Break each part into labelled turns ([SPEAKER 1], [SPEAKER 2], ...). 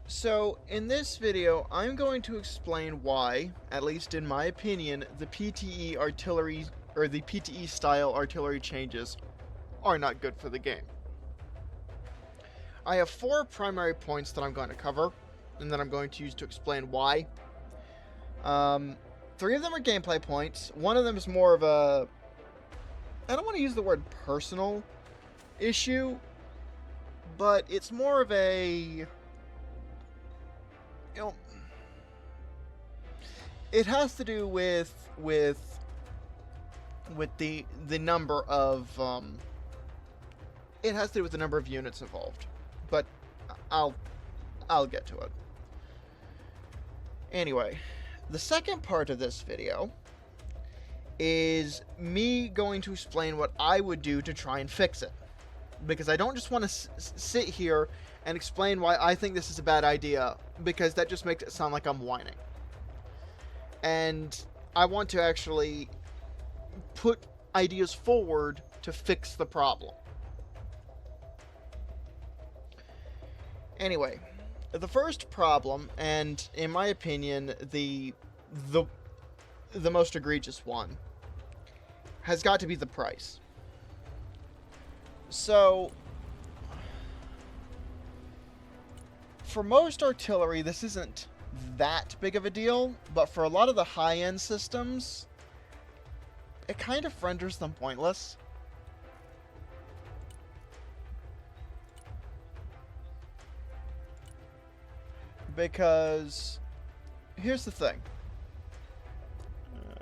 [SPEAKER 1] So, in this video, I'm going to explain why, at least in my opinion, the PTE artillery, or the PTE style artillery changes are not good for the game. I have 4 primary points that I'm going to cover, and that I'm going to use to explain why. 3 of them are gameplay points. One of them is more of a, I don't want to use the word personal issue, but it's more of a, it has to do with the number of it has to do with the number of units involved, but I'll get to it. Anyway, the second part of this video is me going to explain what I would do to try and fix it, because I don't just want to sit here and explain why I think this is a bad idea, because that just makes it sound like I'm whining. And I want to actually put ideas forward to fix the problem. Anyway, the first problem, and in my opinion, the most egregious one, has got to be the price. So, for most artillery, this isn't that big of a deal, but for a lot of the high-end systems, it kind of renders them pointless. Because, here's the thing.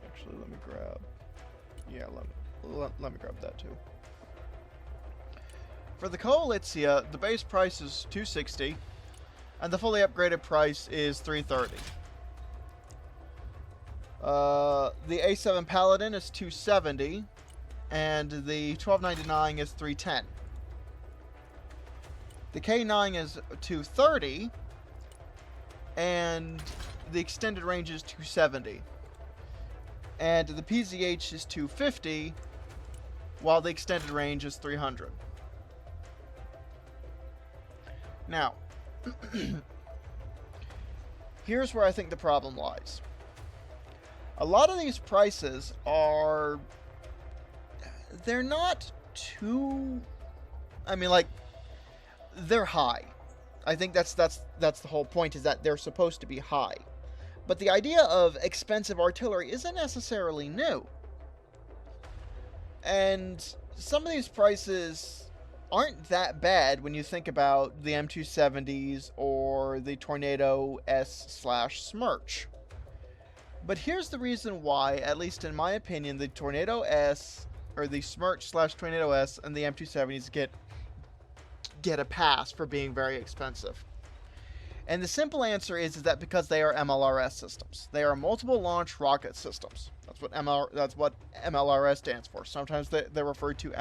[SPEAKER 1] Actually, let me grab... Yeah, let me grab that too. For the Koalitzia, the base price is $260, and the fully upgraded price is $330. The A7 Paladin is $270, and the 1299 is $310. The K9 is $230, and the extended range is $270. And the PZH is $250, while the extended range is $300. Now, here's where I think the problem lies. A lot of these prices are... they're not too... I mean, like, they're high. I think that's the whole point, is that they're supposed to be high. But the idea of expensive artillery isn't necessarily new. And some of these prices aren't that bad when you think about the M270s or the Tornado S/Smirch. But here's the reason why, at least in my opinion, the Tornado S, or the Smirch/Tornado S, and the M270s get a pass for being very expensive. And the simple answer is that because they are MLRS systems. They are multiple launch rocket systems. That's what MLRS stands for. Sometimes they're referred to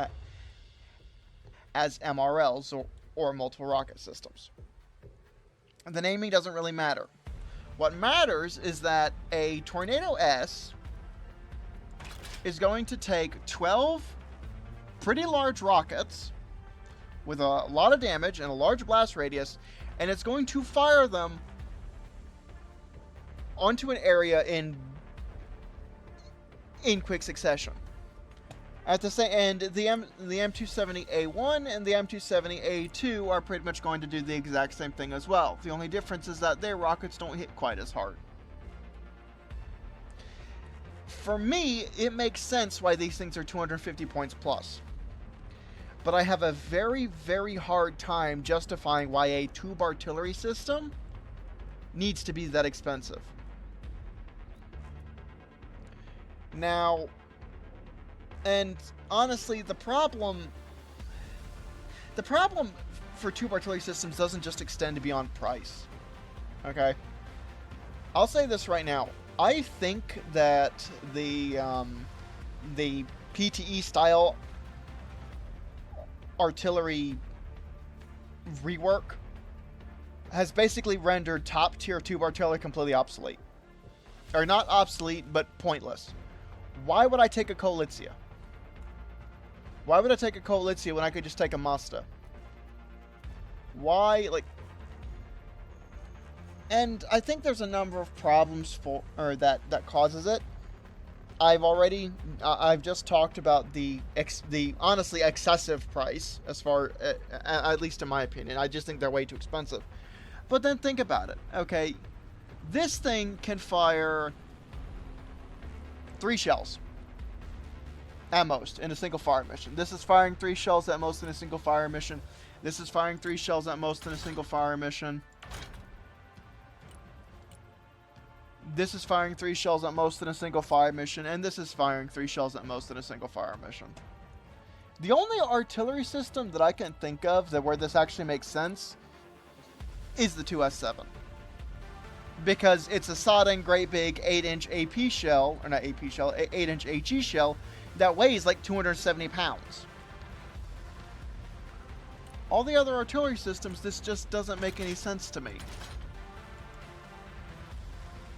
[SPEAKER 1] as MRLs, or multiple rocket systems. And the naming doesn't really matter. What matters is that a Tornado S is going to take 12 pretty large rockets with a lot of damage and a large blast radius, and it's going to fire them onto an area in quick succession. At the same end, the M270A1 and the M270A2 are pretty much going to do the exact same thing as well. The only difference is that their rockets don't hit quite as hard. For me, it makes sense why these things are 250 points plus. But I have a very, very hard time justifying why a tube artillery system needs to be that expensive. Now, and honestly, the problem for tube artillery systems doesn't just extend beyond price. Okay? I'll say this right now. I think that the PTE style artillery rework has basically rendered top tier tube artillery completely obsolete. Or not obsolete, but pointless. Why would I take a Koalitzia? Why would I take a Koalitzia when I could just take a Mazda? Why, like... And I think there's a number of problems that causes it. I've just talked about the honestly excessive price, as far at least in my opinion. I just think they're way too expensive. But then think about it. Okay, this thing can fire 3 shells at most in a single fire mission. This is firing 3 shells at most in a single fire mission. This is firing 3 shells at most in a single fire mission. This is firing 3 shells at most in a single fire mission, and this is firing 3 shells at most in a single fire mission. The only artillery system that I can think of where this actually makes sense is the 2S7. Because it's a sodding great big 8-inch AP shell, or not AP shell, 8-inch HE shell that weighs like 270 pounds. All the other artillery systems, this just doesn't make any sense to me.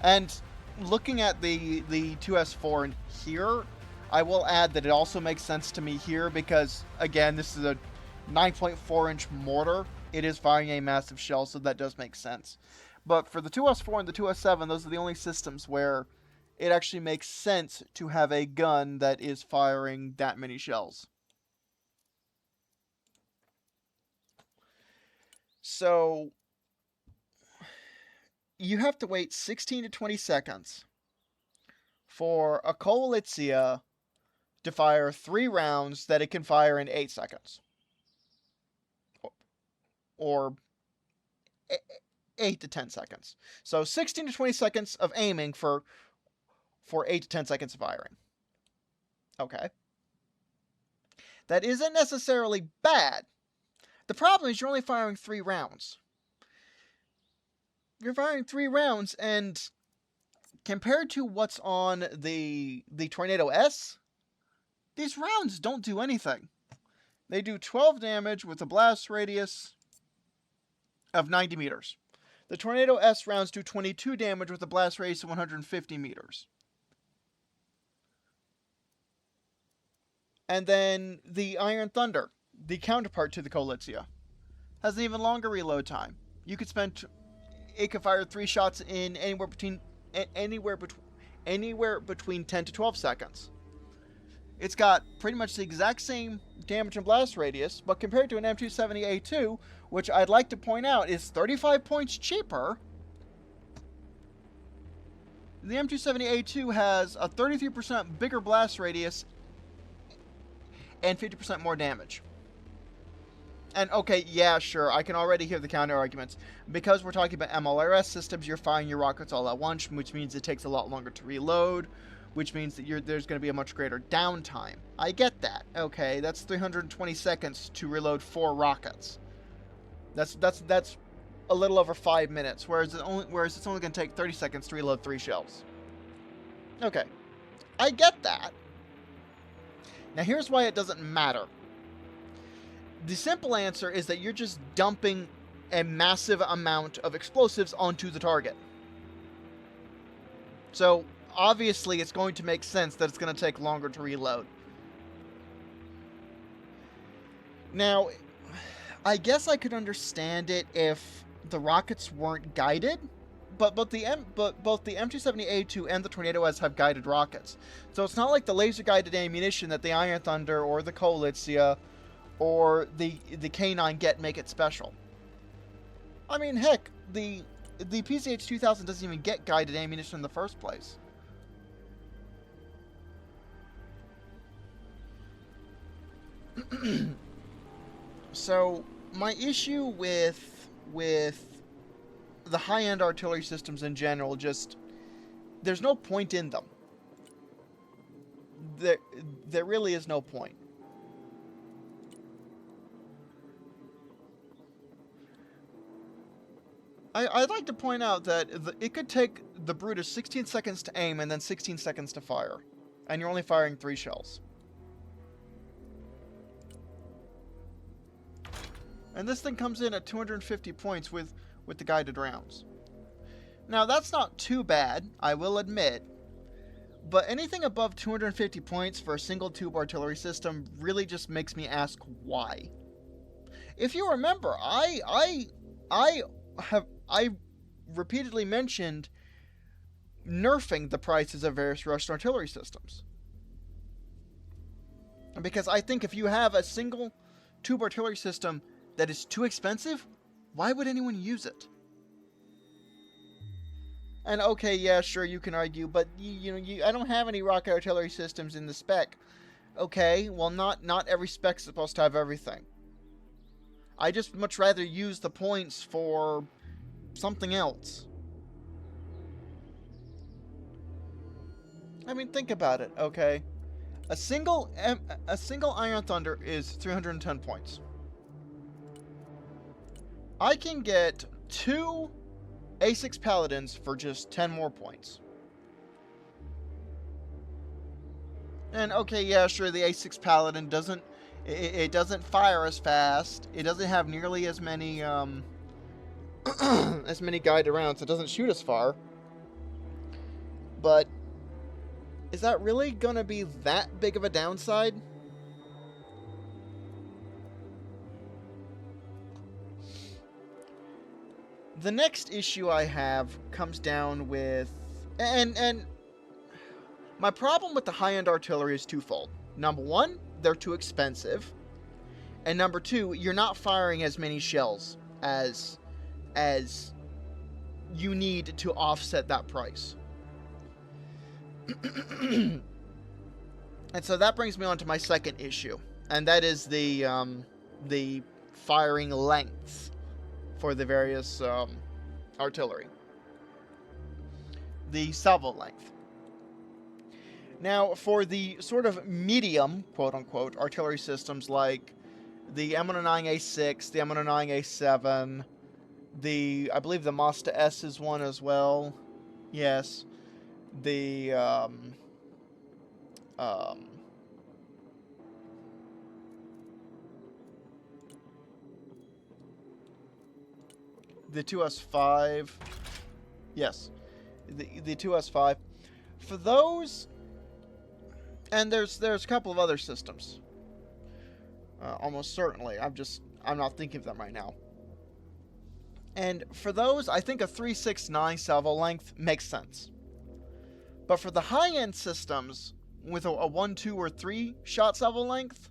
[SPEAKER 1] And looking at the 2S4 here, I will add that it also makes sense to me here because, again, this is a 9.4-inch mortar. It is firing a massive shell, so that does make sense. But for the 2S4 and the 2S7, those are the only systems where it actually makes sense to have a gun that is firing that many shells. So you have to wait 16 to 20 seconds for a Koalitzia to fire 3 rounds that it can fire in 8 seconds. Or 8 to 10 seconds. So 16 to 20 seconds of aiming for 8 to 10 seconds of firing. Okay. That isn't necessarily bad. The problem is you're only firing 3 rounds. You're firing 3 rounds, and compared to what's on the Tornado S, these rounds don't do anything. They do 12 damage with a blast radius of 90 meters. The Tornado S rounds do 22 damage with a blast radius of 150 meters. And then the Iron Thunder, the counterpart to the Koalitzia, has an even longer reload time. You could spend... It can fire 3 shots in anywhere between 10 to 12 seconds. It's got pretty much the exact same damage and blast radius, but compared to an M270A2, which I'd like to point out is 35 points cheaper, the M270A2 has a 33% bigger blast radius and 50% more damage. And okay, yeah, sure, I can already hear the counter arguments. Because we're talking about MLRS systems, you're firing your rockets all at once, which means it takes a lot longer to reload, which means that there's going to be a much greater downtime. I get that. Okay, that's 320 seconds to reload 4 rockets. That's a little over 5 minutes, whereas it's only going to take 30 seconds to reload 3 shells. Okay, I get that. Now here's why it doesn't matter. The simple answer is that you're just dumping a massive amount of explosives onto the target. So, obviously, it's going to make sense that it's going to take longer to reload. Now, I guess I could understand it if the rockets weren't guided, but both the M270A2 and the Tornado S have guided rockets. So it's not like the laser-guided ammunition that the Iron Thunder or the Koalitzia or the K9 get make it special. I mean, heck, the PCH-2000 doesn't even get guided ammunition in the first place. So, my issue with the high-end artillery systems in general, just, there's no point in them. There really is no point. I'd like to point out that it could take the Brutus 16 seconds to aim and then 16 seconds to fire. And you're only firing 3 shells. And this thing comes in at 250 points with the guided rounds. Now, that's not too bad, I will admit. But anything above 250 points for a single tube artillery system really just makes me ask why. If you remember, I repeatedly mentioned nerfing the prices of various Russian artillery systems. Because I think if you have a single tube artillery system that is too expensive, why would anyone use it? And okay, yeah, sure, you can argue, but I don't have any rocket artillery systems in the spec. Okay, well, not every spec is supposed to have everything. I just much rather use the points for something else. I mean, think about it, okay? A single Iron Thunder is 310 points. I can get 2 A6 Paladins for just 10 more points. And okay, yeah, sure, the A6 Paladin doesn't fire as fast. It doesn't have nearly as many as many guided rounds. It doesn't shoot as far. But is that really going to be that big of a downside? The next issue I have comes down with... And my problem with the high-end artillery is twofold. Number one, they're too expensive. And number two, you're not firing as many shells as you need to offset that price. And so that brings me on to my second issue, and that is the firing lengths for the various artillery. The salvo length. Now, for the sort of medium, quote-unquote, artillery systems like the M109A6, the M109A7, I believe the Mazda S is one as well. Yes. The 2S5. Yes. The 2S5. For those, and there's a couple of other systems. Almost certainly. I'm not thinking of them right now. And for those, I think a 369 salvo length makes sense. But for the high-end systems, with a 1, 2, or 3 shot salvo length,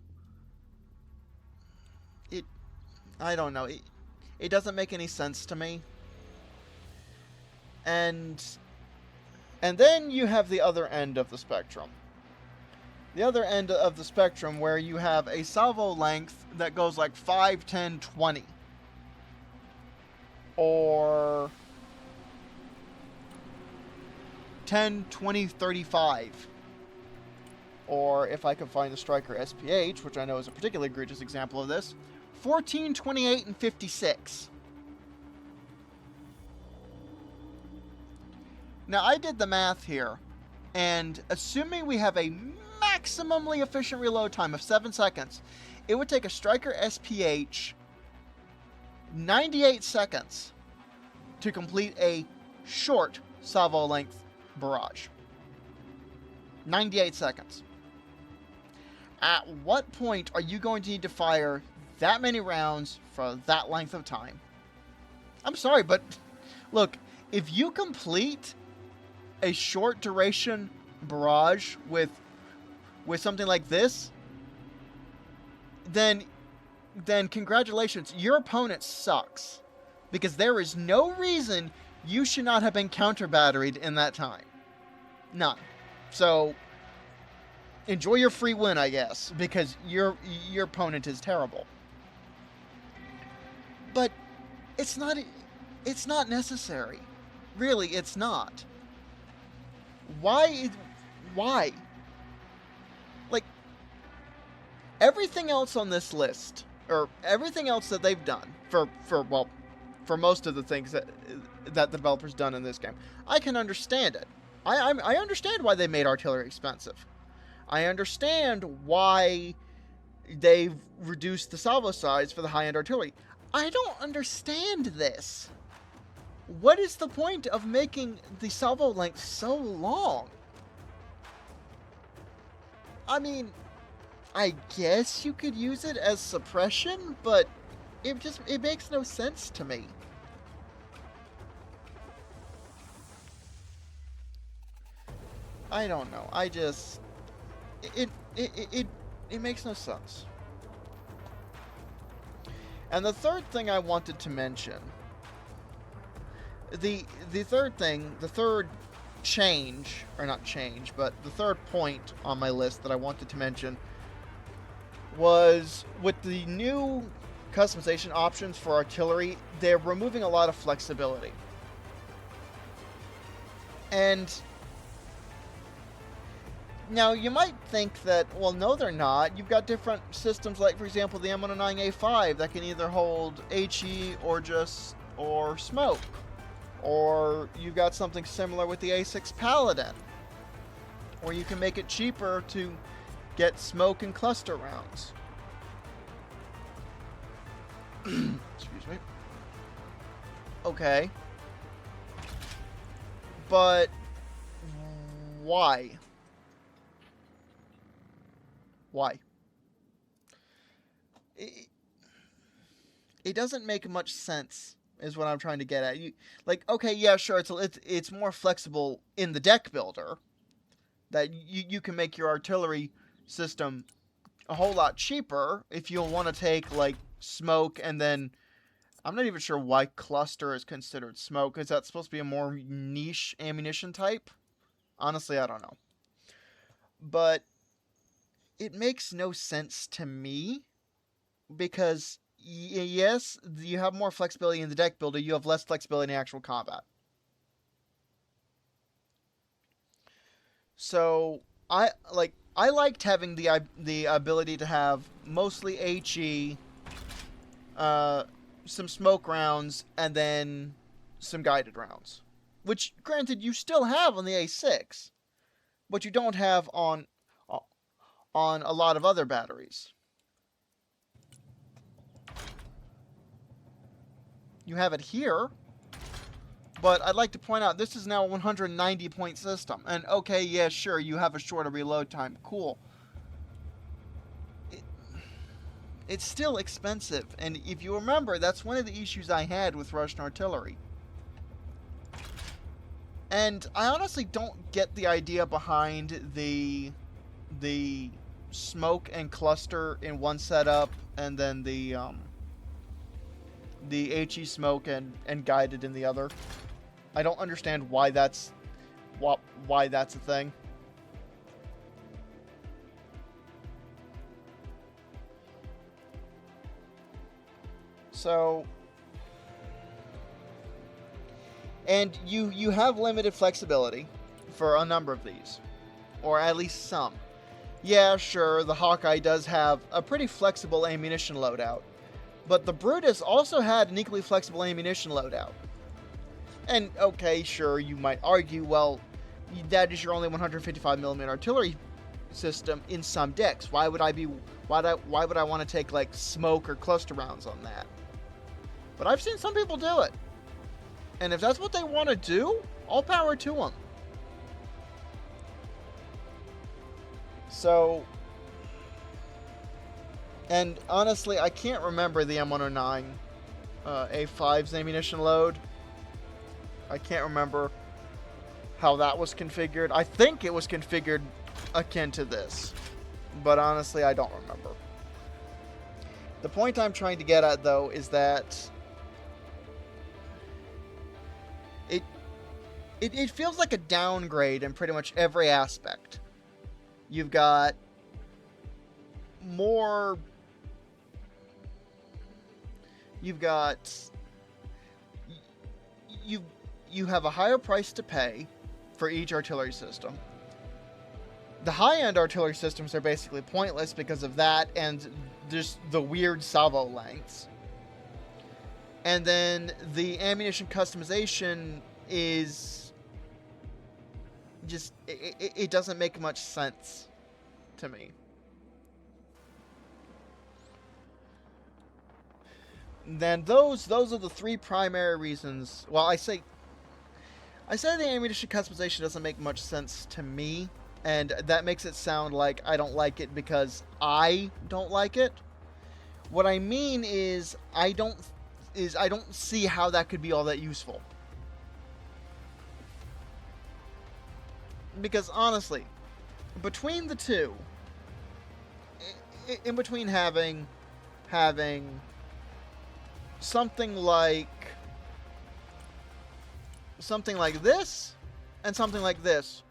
[SPEAKER 1] I don't know. It doesn't make any sense to me. And then you have the other end of the spectrum. The other end of the spectrum where you have a salvo length that goes like 5, 10, 20. Or 10, 20, 35. Or if I can find the Striker SPH, which I know is a particularly egregious example of this, 14, 28, and 56. Now, I did the math here, and assuming we have a maximally efficient reload time of 7 seconds, it would take a Striker SPH 98 seconds to complete a short salvo length barrage. 98 seconds. At what point are you going to need to fire that many rounds for that length of time? I'm sorry, but look, if you complete a short duration barrage with something like this, then congratulations, your opponent sucks. Because there is no reason you should not have been counter-batteried in that time. None. So, enjoy your free win, I guess, because your opponent is terrible. But it's not necessary. Really, it's not. Why? Like, everything else on this list, or everything else that they've done for most of the things that the developer's done in this game, I can understand it. I understand why they made artillery expensive. I understand why they've reduced the salvo size for the high-end artillery. I don't understand this. What is the point of making the salvo length so long? I mean, I guess you could use it as suppression, but it makes no sense to me. I don't know. I just it it it it, it makes no sense. And the third thing I wanted to mention, the third change, or not change, but the third point on my list that I wanted to mention was with the new customization options for artillery, they're removing a lot of flexibility. And now you might think that, well, no, they're not. You've got different systems, like for example the M109A5 that can either hold HE or smoke, or you've got something similar with the A6 Paladin, or you can make it cheaper to get smoke and cluster rounds. Excuse me. Okay. But why? Why? It doesn't make much sense, is what I'm trying to get at. You like, okay, yeah, sure, it's more flexible in the deck builder, that you can make your artillery system a whole lot cheaper if you'll want to take like smoke, and then I'm not even sure why cluster is considered smoke. Is that supposed to be a more niche ammunition type? Honestly, I don't know. But it makes no sense to me, because yes, you have more flexibility in the deck builder, you have less flexibility in actual combat. So I liked having the ability to have mostly HE, some smoke rounds, and then some guided rounds, which granted you still have on the A6, but you don't have on a lot of other batteries. You have it here, but I'd like to point out this is now a 190 point system. And okay, yeah, sure, you have a shorter reload time. Cool. It's still expensive. And if you remember, that's one of the issues I had with Russian artillery. And I honestly don't get the idea behind the smoke and cluster in one setup, and then the HE smoke and guided in the other. I don't understand why that's a thing. So, and you have limited flexibility for a number of these, or at least some. Yeah, sure, the Hawkeye does have a pretty flexible ammunition loadout, but the Brutus also had an equally flexible ammunition loadout. And okay, sure, you might argue, well, that is your only 155mm artillery system in some decks. Why would I want to take like smoke or cluster rounds on that? But I've seen some people do it, and if that's what they want to do, all power to them. So, and honestly, I can't remember the M109 A5's ammunition load. I can't remember how that was configured. I think it was configured akin to this, but honestly, I don't remember. The point I'm trying to get at, though, is that it feels like a downgrade in pretty much every aspect. You've got more... You have a higher price to pay for each artillery system. The high-end artillery systems are basically pointless because of that and just the weird salvo lengths. And then the ammunition customization is just... It doesn't make much sense to me. Then those are the three primary reasons. Well, I say the ammunition customization doesn't make much sense to me, and that makes it sound like I don't like it because I don't like it. What I mean is I don't see how that could be all that useful. Because honestly, between the two, in between having something like this and something like this,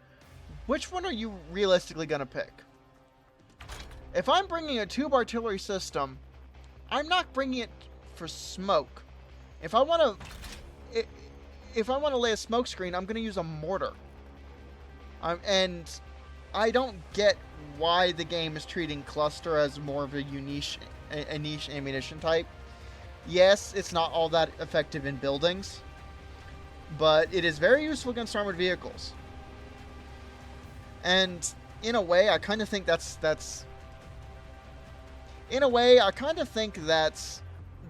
[SPEAKER 1] which one are you realistically going to pick? If I'm bringing a tube artillery system, I'm not bringing it for smoke. If I want to lay a smoke screen, I'm going to use a mortar. And I don't get why the game is treating cluster as more of a niche ammunition type. Yes, it's not all that effective in buildings, but it is very useful against armored vehicles. And in a way, I kind of think that's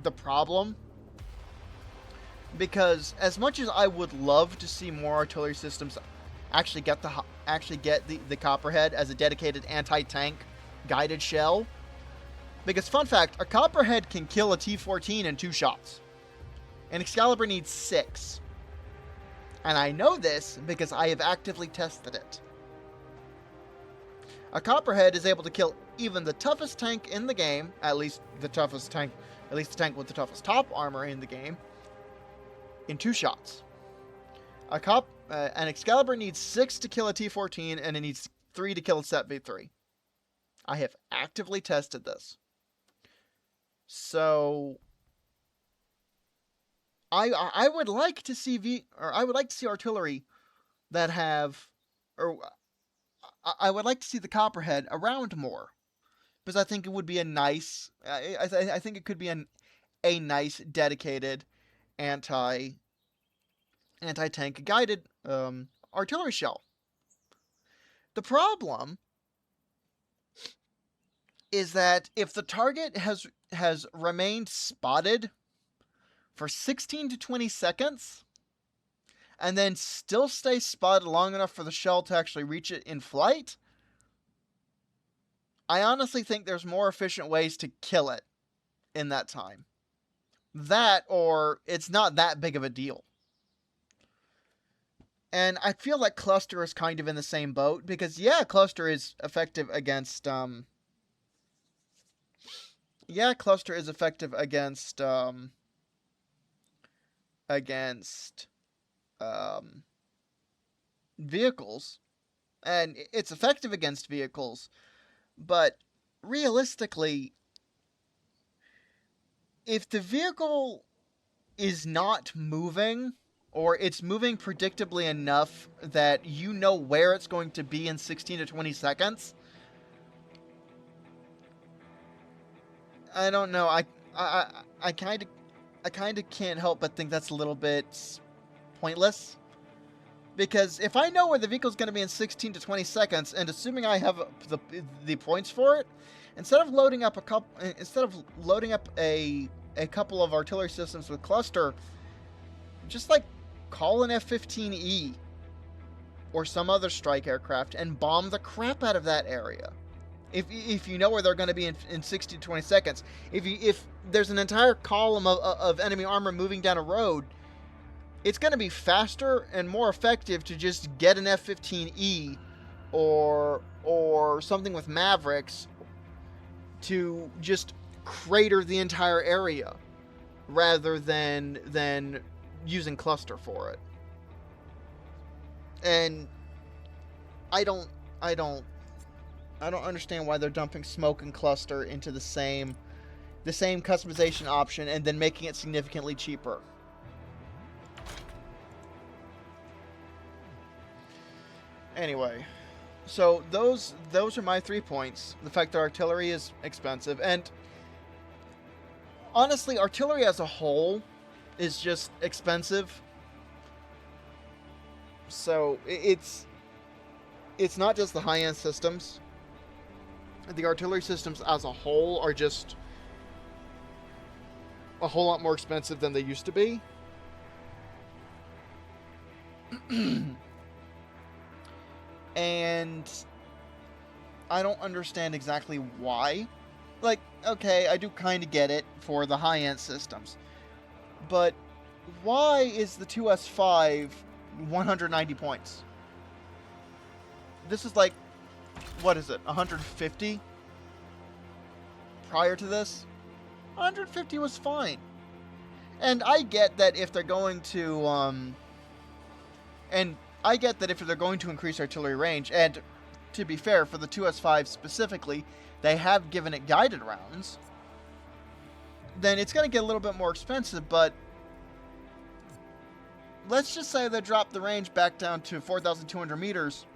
[SPEAKER 1] the problem. Because as much as I would love to see more artillery systems actually get the Copperhead as a dedicated anti-tank guided shell, because fun fact, a Copperhead can kill a T-14 in 2 shots. An Excalibur needs 6. And I know this because I have actively tested it. A Copperhead is able to kill even the toughest tank in the game, at least the tank with the toughest top armor in the game, in 2 shots. An Excalibur needs 6 to kill a T-14, and it needs 3 to kill a Set V3. I have actively tested this. So I would like to see artillery that have, or I would like to see the Copperhead around more, because I think it would be a nice. I think it could be a nice dedicated anti-tank guided artillery shell. The problem is that if the target has remained spotted for 16 to 20 seconds, and then still stay spotted long enough for the shell to actually reach it in flight, I honestly think there's more efficient ways to kill it in that time. That, or it's not that big of a deal. And I feel like Cluster is kind of in the same boat, because yeah, Cluster is effective against vehicles, and it's effective against vehicles, but realistically, if the vehicle is not moving, or it's moving predictably enough that you know where it's going to be in 16 to 20 seconds, I don't know, I kind of can't help but think that's a little bit pointless. Because if I know where the vehicle's going to be in 16 to 20 seconds, and assuming I have the points for it, instead of loading up a couple of artillery systems with cluster, just like call an F-15E or some other strike aircraft and bomb the crap out of that area. If you know where they're going to be in 60 to 20 seconds, if there's an entire column of enemy armor moving down a road, it's going to be faster and more effective to just get an F-15E or something with Mavericks to just crater the entire area rather than using cluster for it. And I don't understand why they're dumping smoke and cluster into the same customization option and then making it significantly cheaper. Anyway, so those are my 3 points. The fact that artillery is expensive, and honestly, artillery as a whole is just expensive. So it's not just the high-end systems. The artillery systems as a whole are just a whole lot more expensive than they used to be. And I don't understand exactly why. Like, okay, I do kind of get it for the high-end systems. But why is the 2S5 190 points? this is like, what is it, 150 prior to this? 150 was fine. And I get that if they're going to, increase artillery range, and to be fair, for the 2S5 specifically, they have given it guided rounds, then it's going to get a little bit more expensive, but let's just say they drop the range back down to 4,200 meters.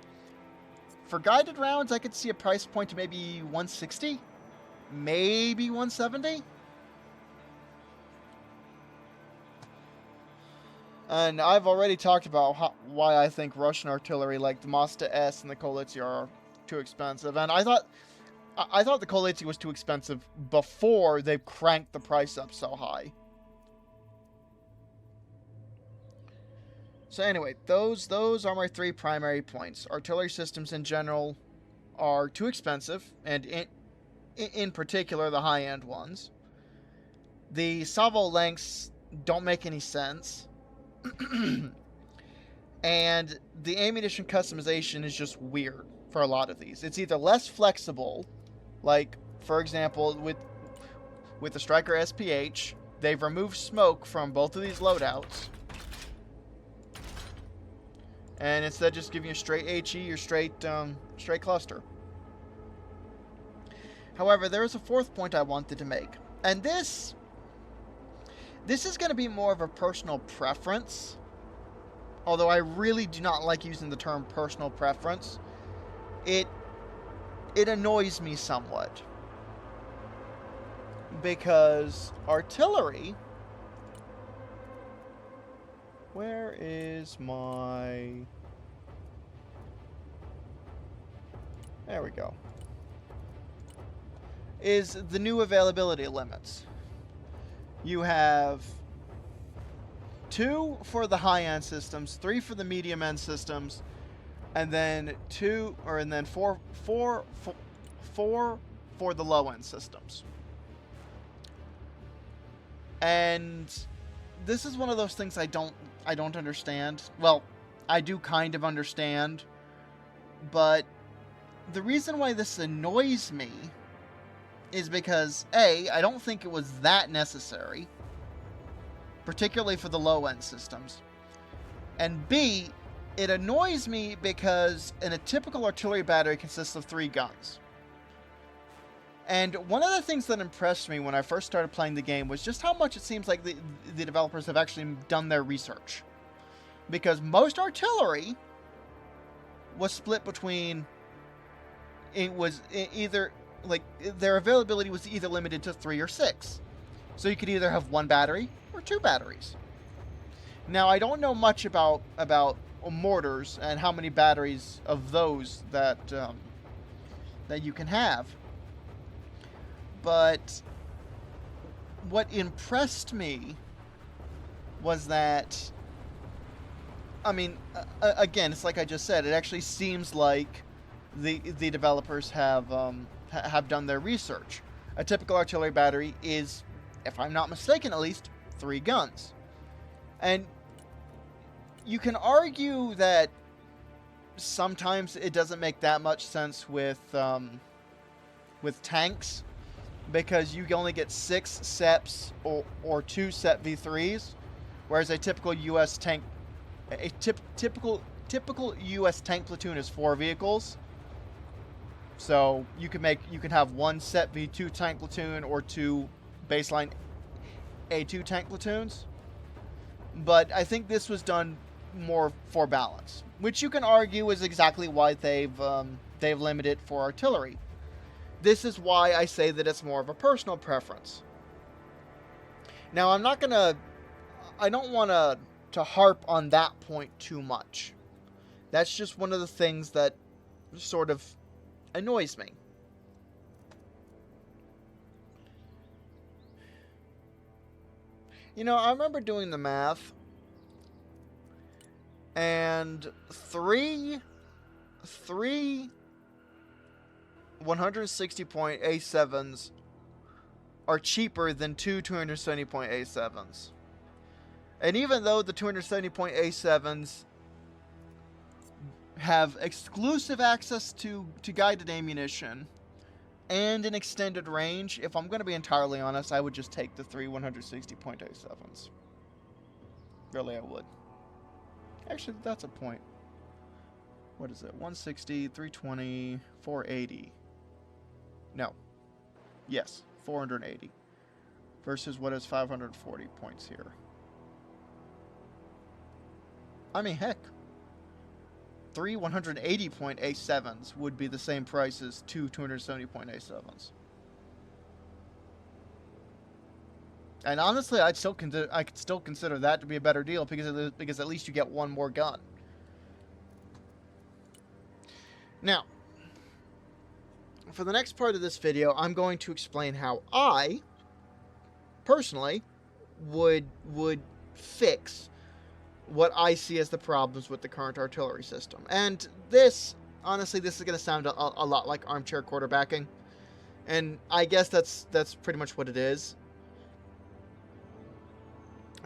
[SPEAKER 1] For guided rounds, I could see a price point to maybe 160, maybe 170. And I've already talked about why I think Russian artillery like the Mosta S and the Kolizny are too expensive. And I thought the Kolizny was too expensive before they cranked the price up so high. So anyway, those are my three primary points. Artillery systems in general are too expensive, and in particular the high-end ones. The salvo lengths don't make any sense. And the ammunition customization is just weird for a lot of these. It's either less flexible, like, for example, with the Striker SPH, they've removed smoke from both of these loadouts, and instead just giving you straight HE or straight cluster. However, there is a fourth point I wanted to make, and this is going to be more of a personal preference, although I really do not like using the term personal preference. It annoys me somewhat, because artillery... Where is my... There we go. Is the new availability limits. You have 2 for the high-end systems, 3 for the medium-end systems, and then 4 for the low-end systems. And this is one of those things I don't understand. Well, I do kind of understand, but the reason why this annoys me is because, A, I don't think it was that necessary, particularly for the low-end systems, and B, it annoys me because a typical artillery battery consists of 3 guns. And one of the things that impressed me when I first started playing the game was just how much it seems like the developers have actually done their research. Because most artillery was split between... It was either... Like, their availability was either limited to 3 or 6. So you could either have 1 battery or 2 batteries. Now, I don't know much about mortars and how many batteries of those that you can have. But what impressed me was that, I mean, again, it's like I just said, it actually seems like the developers have done their research. A typical artillery battery is, if I'm not mistaken at least, 3 guns. And you can argue that sometimes it doesn't make that much sense with tanks, because you only get 6 SEPs or 2 SEP V3s, whereas a typical U.S. tank, typical U.S. tank platoon is 4 vehicles. So you can have 1 SEP V2 tank platoon or 2 baseline A2 tank platoons. But I think this was done more for balance, which you can argue is exactly why they've limited for artillery. This is why I say that it's more of a personal preference. Now, I don't want to harp on that point too much. That's just one of the things that sort of annoys me. You know, I remember doing the math, and three 160-point A7s are cheaper than 2 270-point A7s. And even though the 270-point A7s have exclusive access to guided ammunition and an extended range, if I'm going to be entirely honest, I would just take the 3 160.87s. Really, I would. Actually, that's a point. What is it? 160, 320, 480. No. Yes, 480. Versus what is 540 points here. I mean, heck. 3 180.87s would be the same price as 2 270.87s. And honestly, I could still consider that to be a better deal because at least you get one more gun. Now, for the next part of this video, I'm going to explain how I personally would fix what I see as the problems with the current artillery system. And this, honestly, this is going to sound a lot like armchair quarterbacking. And I guess that's pretty much what it is.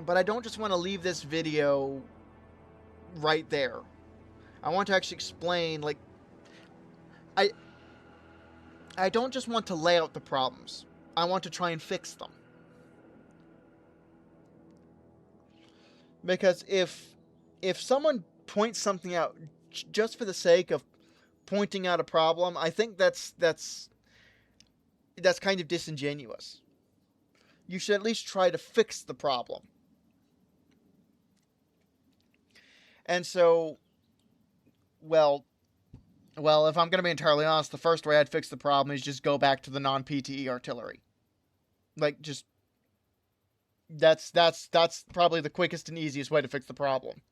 [SPEAKER 1] But I don't just want to leave this video right there. I want to actually explain, like, I don't just want to lay out the problems. I want to try and fix them. Because if someone points something out just for the sake of pointing out a problem, I think that's kind of disingenuous. You should at least try to fix the problem. And so, well, if I'm going to be entirely honest, the first way I'd fix the problem is just go back to the non-PTE artillery. Like, just that's probably the quickest and easiest way to fix the problem.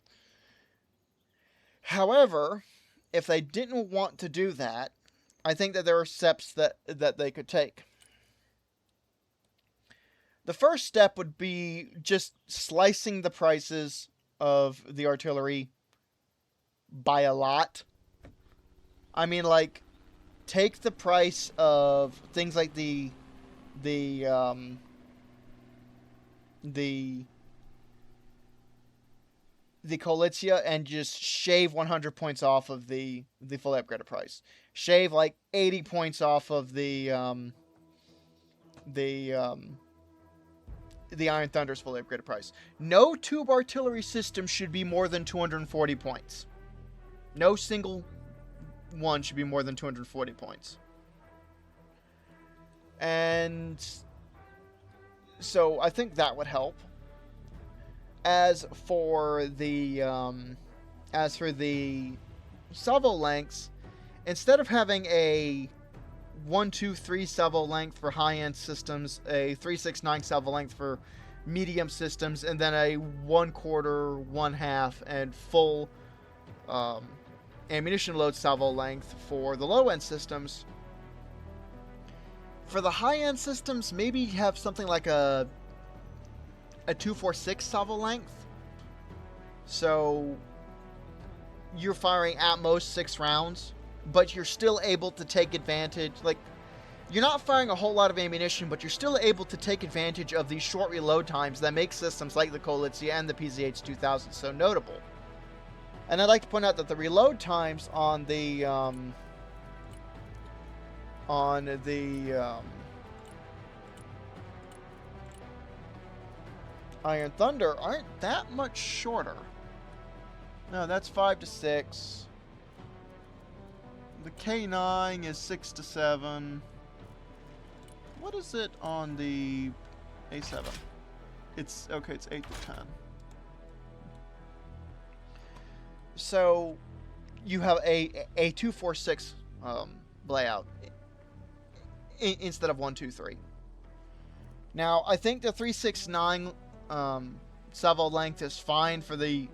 [SPEAKER 1] However, if they didn't want to do that, I think that there are steps that they could take. The first step would be just slicing the prices of the artillery by a lot. I mean, like, take the price of things like the Kolizia and just shave 100 points off of the fully upgraded price. Shave like 80 points off of the Iron Thunder's fully upgraded price. No tube artillery system should be more than 240 points. No single one should be more than 240 points. And so I think that would help. As for the salvo lengths, instead of having a 1-2-3 salvo length for high-end systems, a 3-6-9 salvo length for medium systems, and then a 1/4, 1/2, and full ammunition load salvo length for the low-end systems. For the high-end systems, maybe have something like a 2-4-6 salvo length. So you're firing at most 6 rounds, but you're still able to take advantage. Like, you're not firing a whole lot of ammunition, but you're still able to take advantage of these short reload times that make systems like the Kolizia and the PZH-2000 so notable. And I'd like to point out that the reload times on the Iron Thunder aren't that much shorter. No, that's 5 to 6. The K9 is 6 to 7. What is it on the A7? It's 8 to 10. So you have a 2-4-6 layout instead of 1-2-3. Now, I think the 3-6-9 salvo length is fine for the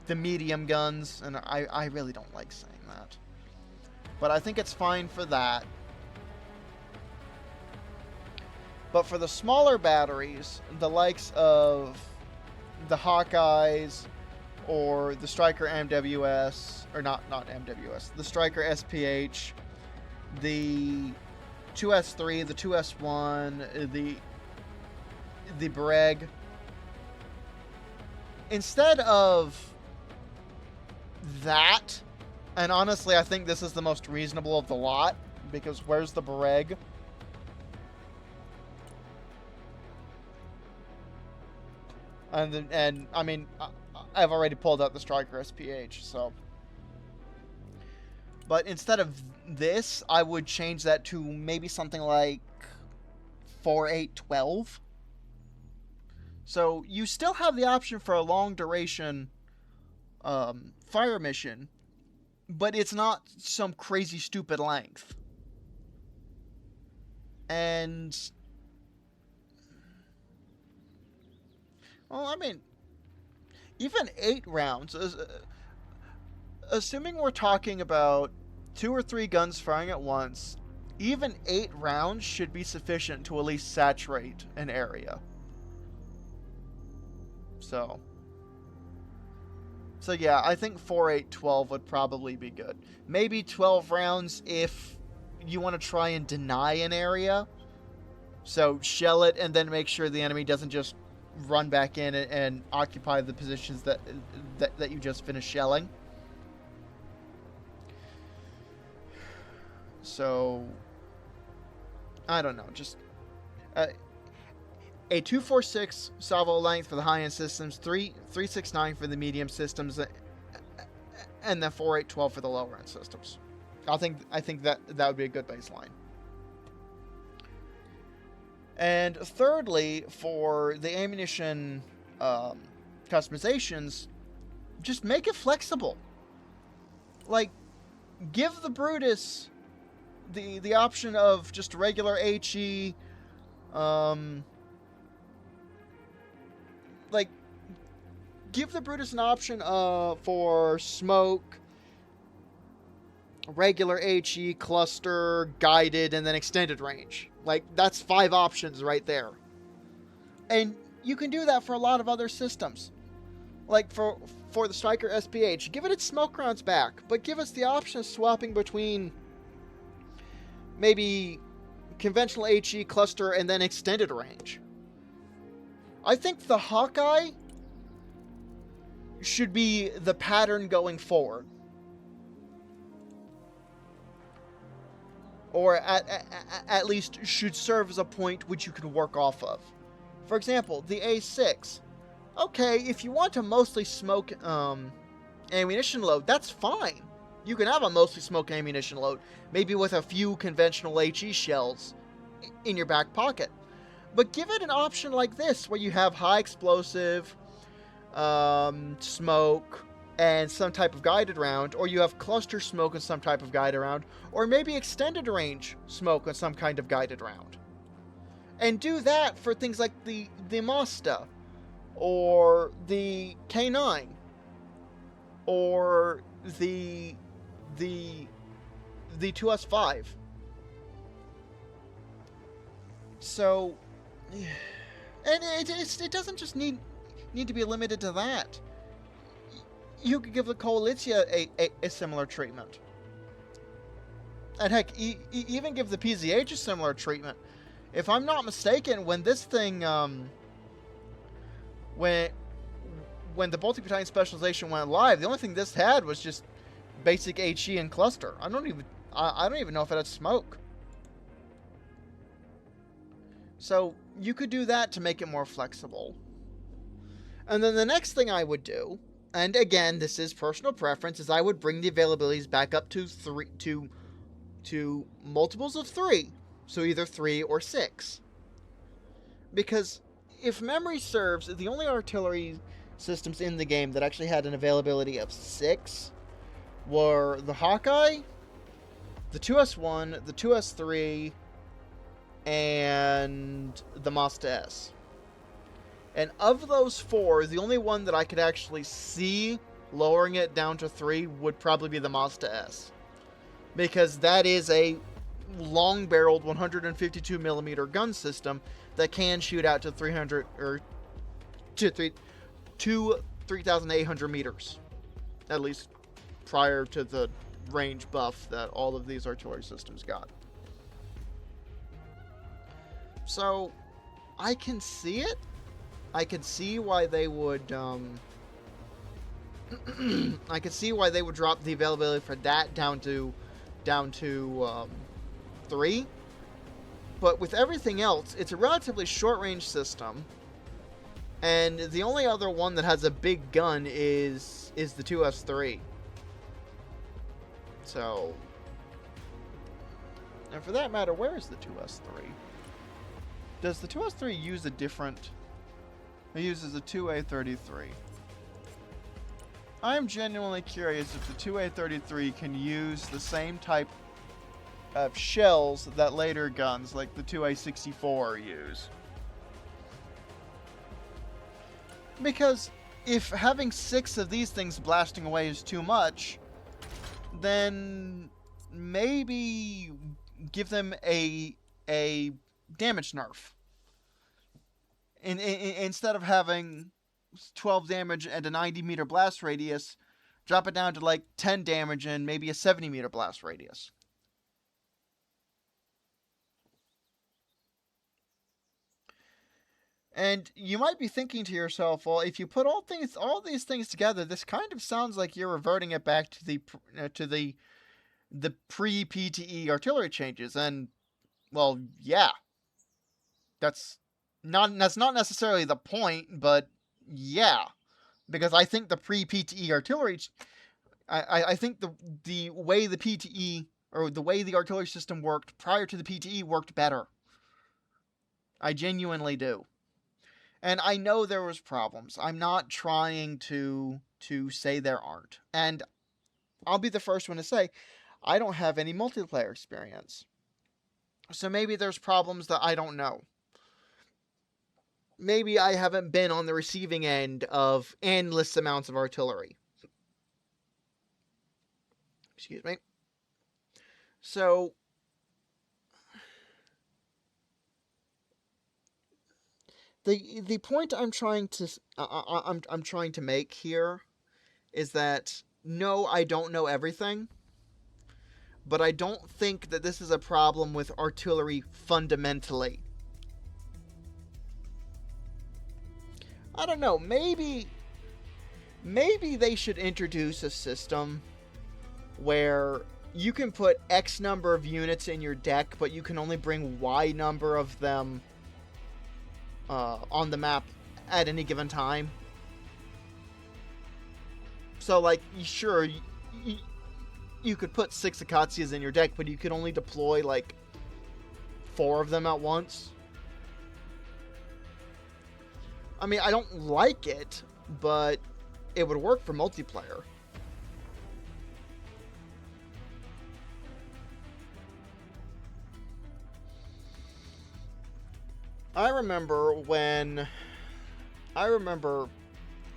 [SPEAKER 1] medium guns, and I really don't like saying that, but I think it's fine for that. But for the smaller batteries, the likes of the Hawkeyes or the Striker MWS, or not MWS, the Striker SPH, the 2S3, the 2S1, the Bereg, instead of that, And honestly, I think this is the most reasonable of the lot, because where's the Bereg? And I mean, I've already pulled out the Striker SPH, so. But instead of this, I would change that to maybe something like 4812. So you still have the option for a long duration fire mission, but it's not some crazy stupid length. And well, I mean, even 8 rounds, assuming we're talking about 2 or 3 guns firing at once, even 8 rounds should be sufficient to at least saturate an area. So yeah, I think 4-8-12 would probably be good. Maybe 12 rounds if you want to try and deny an area. So shell it and then make sure the enemy doesn't just run back in and occupy the positions that you just finished shelling. So I don't know, just a 246 salvo length for the high-end systems, 369 for the medium systems, and then 4812 for the lower-end systems. I think that would be a good baseline. And thirdly, for the ammunition customizations, just make it flexible. Like, give the Brutus the option of just regular HE, like, give the Brutus an option for smoke, regular HE, cluster, guided, and then extended range. Like, that's 5 options right there. And you can do that for a lot of other systems. Like, for the Striker SPH, give it its smoke rounds back, but give us the option of swapping between maybe conventional HE, cluster, and then extended range. I think the Hawkeye should be the pattern going forward. Or at least should serve as a point which you can work off of. For example, the A6. Okay, if you want to mostly smoke ammunition load, that's fine. You can have a mostly smoke ammunition load, maybe with a few conventional HE shells in your back pocket. But give it an option like this, where you have high explosive, smoke, and some type of guided round, or you have cluster smoke and some type of guided round, or maybe extended range smoke and some kind of guided round. And do that for things like the Mazda, or the K9, or the 2S5. So, and it doesn't just need to be limited to that. You could give the Coalitia a similar treatment. And heck, even give the PZH a similar treatment. If I'm not mistaken, when this thing, when the Baltic Battalion Specialization went live, the only thing this had was just basic HE and cluster. I don't even know if it had smoke. So you could do that to make it more flexible. And then the next thing I would do, and again, this is personal preference, is I would bring the availabilities back up to multiples of 3. So either 3 or 6. Because if memory serves, the only artillery systems in the game that actually had an availability of 6 were the Hawkeye, the 2S1, the 2S3, and the Mazda S. And of those 4, the only one that I could actually see lowering it down to 3 would probably be the Mazda S. Because that is a long-barreled 152mm gun system that can shoot out to 300 or to 3,800 meters, at least prior to the range buff that all of these artillery systems got. So I can see it. I can see why they would I could see why they would drop the availability for that down to 3. But with everything else, it's a relatively short-range system, and the only other one that has a big gun is the 2S3. So, and for that matter, where is the 2S3? Does the 2S3 use a different... It uses a 2A33. I'm genuinely curious if the 2A33 can use the same type of shells that later guns, like the 2A64, use. Because if having 6 of these things blasting away is too much, then maybe give them a damage nerf. Instead of having 12 damage and a 90-meter blast radius, drop it down to like 10 damage and maybe a 70-meter blast radius. And you might be thinking to yourself, well, if you put all these things together, this kind of sounds like you're reverting it back to the pre-PTE artillery changes. And, well, yeah, that's not necessarily the point, but yeah, because I think the pre-PTE artillery, I think the way the PTE or the way the artillery system worked prior to the PTE worked better. I genuinely do. And I know there was problems. I'm not trying to say there aren't. And I'll be the first one to say, I don't have any multiplayer experience. So maybe there's problems that I don't know. Maybe I haven't been on the receiving end of endless amounts of artillery. Excuse me. So the point I'm trying to make here is that no, I don't know everything, but I don't think that this is a problem with artillery fundamentally. I don't know, maybe they should introduce a system where you can put X number of units in your deck, but you can only bring Y number of them on the map at any given time. So, like, sure, you could put 6 Akatsias in your deck, but you could only deploy, like, 4 of them at once. I mean, I don't like it, but it would work for multiplayer. I remember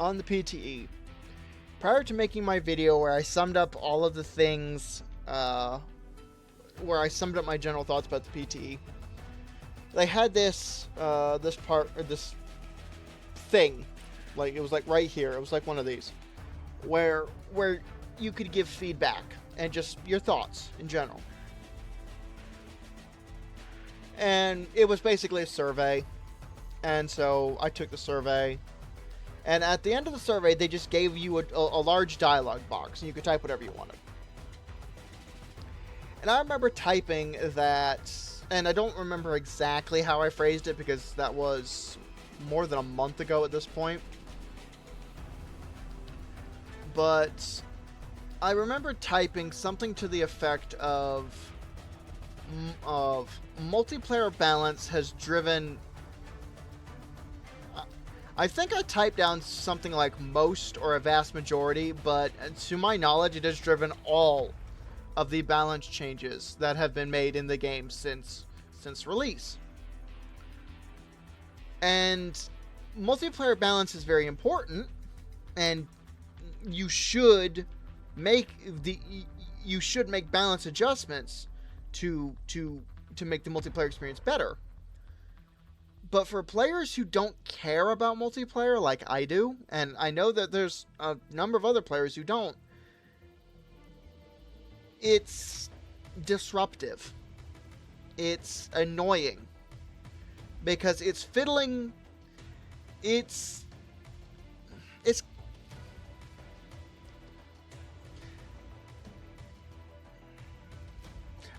[SPEAKER 1] on the PTE, prior to making my video where I summed up all of the things, where I summed up my general thoughts about the PTE, they had this thing, like, it was like right here, it was like one of these, where you could give feedback and just your thoughts in general. And it was basically a survey. And so I took the survey. And at the end of the survey, they just gave you a large dialogue box. And you could type whatever you wanted. And I remember typing that... And I don't remember exactly how I phrased it, because that was more than a month ago at this point. But I remember typing something to the effect of multiplayer balance has driven... I think I typed down something like most or a vast majority, but to my knowledge, it has driven all of the balance changes that have been made in the game since release. And multiplayer balance is very important, and you should make balance adjustments to make the multiplayer experience better. But for players who don't care about multiplayer like I do, and I know that there's a number of other players who don't, it's disruptive. It's annoying. Because it's fiddling... It's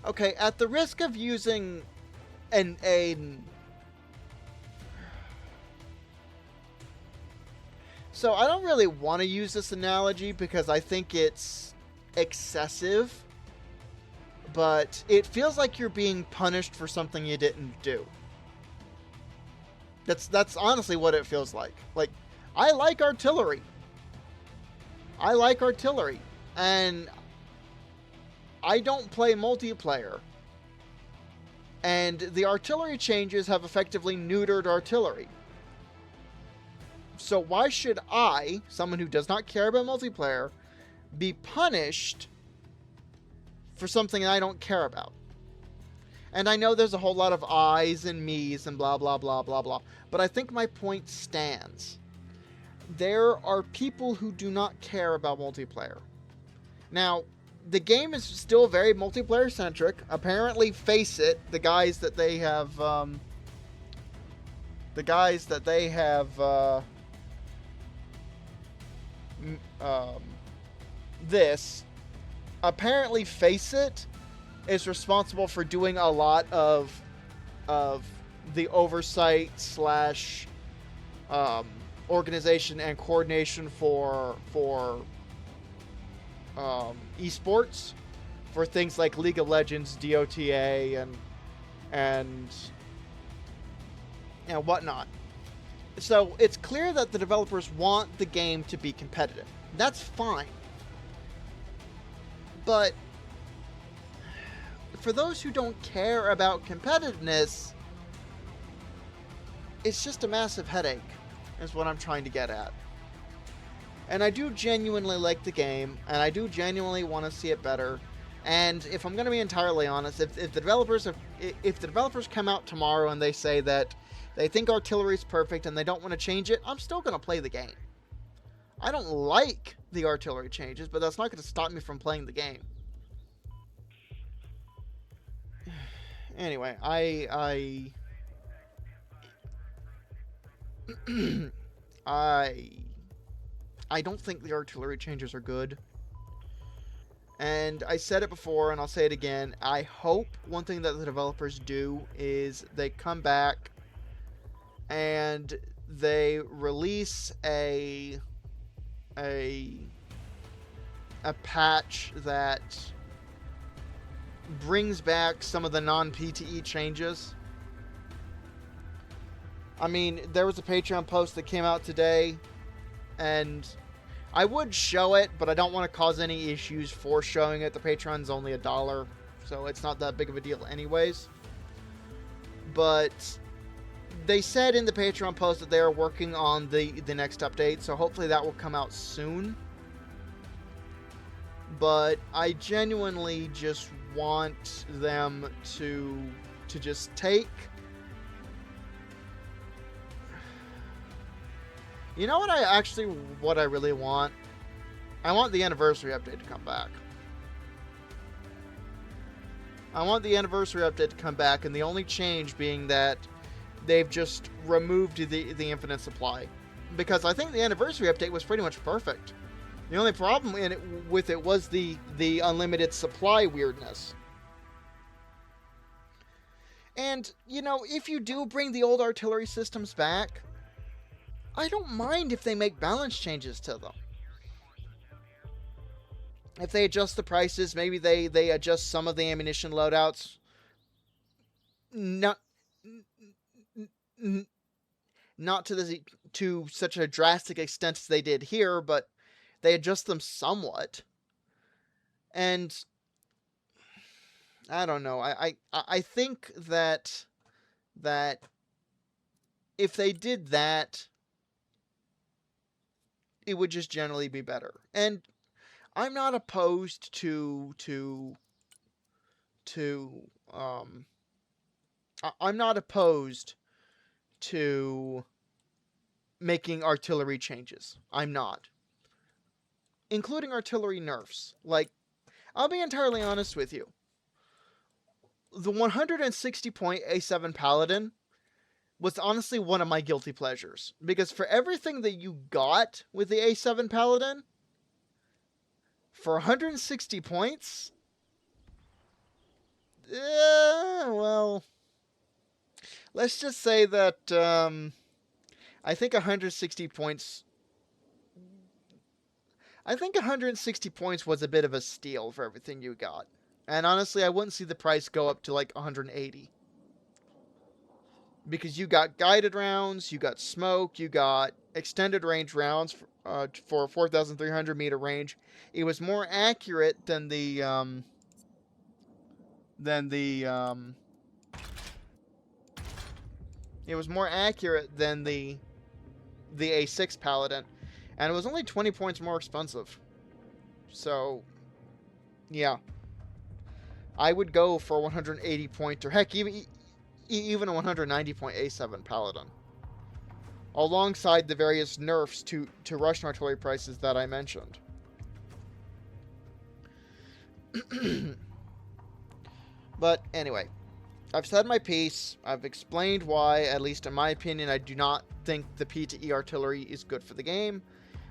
[SPEAKER 1] Okay, at the risk of using an so I don't really want to use this analogy because I think it's excessive, but it feels like you're being punished for something you didn't do. That's honestly what it feels like. Like, I like artillery. I like artillery. And I don't play multiplayer. And the artillery changes have effectively neutered artillery. So why should I, someone who does not care about multiplayer, be punished for something I don't care about? And I know there's a whole lot of I's and me's and blah, blah, blah, blah, blah. But I think my point stands. There are people who do not care about multiplayer. Now, the game is still very multiplayer-centric. Apparently, Face It, the guys that they have... this... Apparently, Face It is responsible for doing a lot of the oversight slash organization and coordination for esports, for things like League of Legends, DOTA, and whatnot. So it's clear that the developers want the game to be competitive. That's fine. But for those who don't care about competitiveness, it's just a massive headache, is what I'm trying to get at. And I do genuinely like the game, and I do genuinely want to see it better. And if I'm going to be entirely honest, if the developers come out tomorrow and they say that they think artillery is perfect and they don't want to change it, I'm still going to play the game. I don't like the artillery changes, but that's not going to stop me from playing the game. Anyway, I don't think the artillery changes are good. And I said it before, and I'll say it again. I hope one thing that the developers do is they come back and they release a patch that brings back some of the non-PTE changes. I mean, there was a Patreon post that came out today, and I would show it, but I don't want to cause any issues for showing it. The Patreon's only $1, so it's not that big of a deal anyways. But they said in the Patreon post that they are working on the next update, so hopefully that will come out soon. But I genuinely just want them to just take... You know what I really want? I want the anniversary update to come back. I want the anniversary update to come back, and the only change being that they've just removed the infinite supply. Because I think the anniversary update was pretty much perfect. The only problem with it was the unlimited supply weirdness. And, you know, if you do bring the old artillery systems back, I don't mind if they make balance changes to them. If they adjust the prices, maybe they adjust some of the ammunition loadouts. Not to such a drastic extent as they did here, but they adjust them somewhat. And I don't know. I think that if they did that, it would just generally be better. And I'm not opposed I'm not opposed to making artillery changes. I'm not. Including artillery nerfs. Like, I'll be entirely honest with you. The 160 point A7 Paladin was honestly one of my guilty pleasures. Because for everything that you got with the A7 Paladin, for 160 points, Well, let's just say that I think 160 points. I think 160 points was a bit of a steal for everything you got. And honestly, I wouldn't see the price go up to like 180. Because you got guided rounds, you got smoke, you got extended range rounds for 4,300 meter range. It was more accurate than the it was more accurate than the A6 Paladin, and it was only 20 points more expensive. So, yeah, I would go for 180 point, or heck, even a 190 point A7 Paladin, alongside the various nerfs to Russian artillery prices that I mentioned. But anyway, I've said my piece. I've explained why, at least in my opinion, I do not think the P2E artillery is good for the game.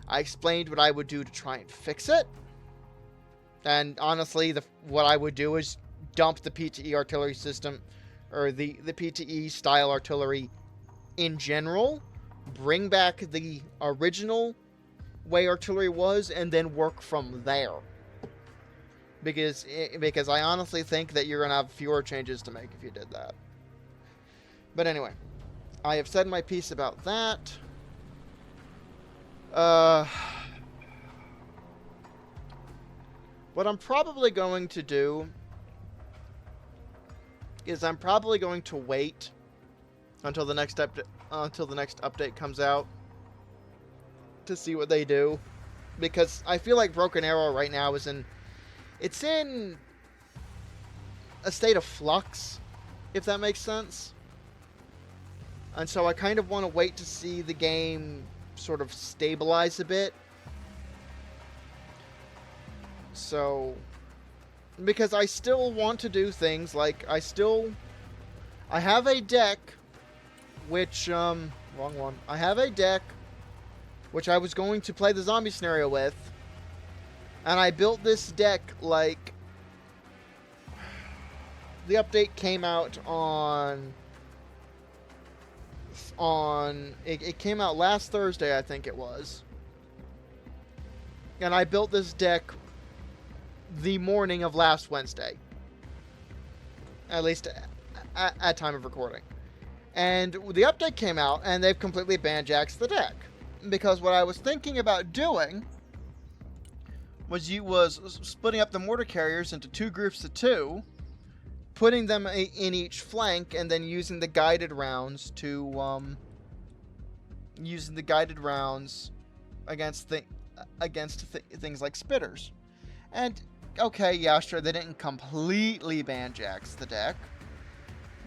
[SPEAKER 1] I explained what I would do to try and fix it. And honestly, what I would do is dump the P2E artillery system, or the P2E style artillery in general, bring back the original way artillery was, and then work from there. Because I honestly think that you're going to have fewer changes to make if you did that. But anyway, I have said my piece about that. What I'm probably going to do is I'm probably going to wait until the next update comes out to see what they do, because I feel like Broken Arrow right now is in a state of flux, if that makes sense. And so I kind of want to wait to see the game sort of stabilize a bit. So, because I still want to do things like I have a deck which wrong one. I have a deck which I was going to play the zombie scenario with. And I built this deck like the update came out it came out last Thursday, I think it was. And I built this deck the morning of last Wednesday. At least at time of recording. And the update came out and they've completely banjaxed the deck. Because what I was thinking about doing was splitting up the mortar carriers into 2 groups of 2, putting them in each flank, and then using the guided rounds against things like spitters. And okay, yeah, sure, they didn't completely banjax the deck,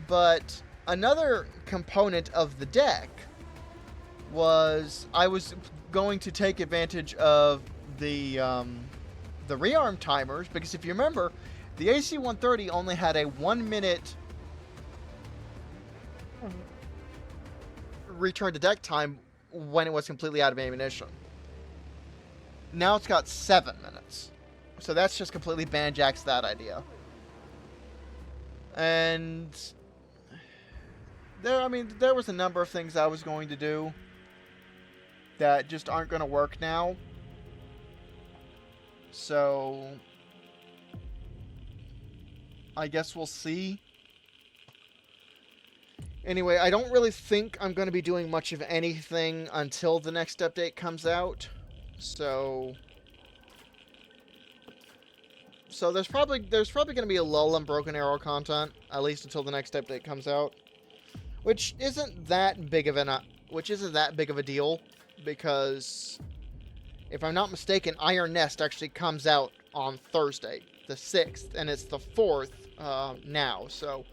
[SPEAKER 1] but another component of the deck was I was going to take advantage of the rearm timers, because if you remember, the AC-130 only had a 1 minute return to deck time when it was completely out of ammunition. Now it's got 7 minutes. So that's just completely banjaxed that idea. And there was a number of things I was going to do that just aren't going to work now. So I guess we'll see. Anyway, I don't really think I'm going to be doing much of anything until the next update comes out. So there's probably going to be a lull in Broken Arrow content, at least until the next update comes out, which isn't that big of a deal, because if I'm not mistaken, Iron Nest actually comes out on Thursday, the 6th, and it's the 4th now. So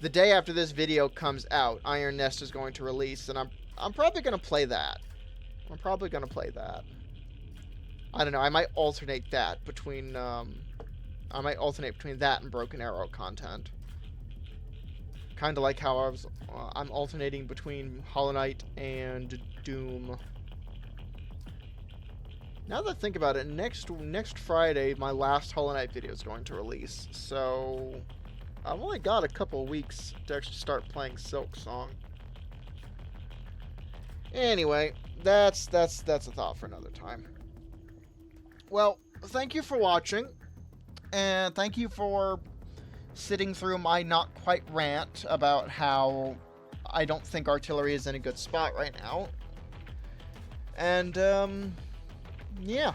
[SPEAKER 1] the day after this video comes out, Iron Nest is going to release, and I'm probably going to play that. I don't know. I might alternate between that and Broken Arrow content. Kind of like how I'm alternating between Hollow Knight and Doom. Now that I think about it, next Friday, my last Hollow Knight video is going to release. So I've only got a couple weeks to actually start playing Silk Song. Anyway, that's a thought for another time. Well, thank you for watching, and thank you for sitting through my not quite rant about how I don't think artillery is in a good spot right now. And yeah.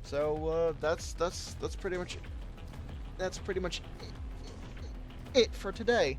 [SPEAKER 1] So that's pretty much it for today.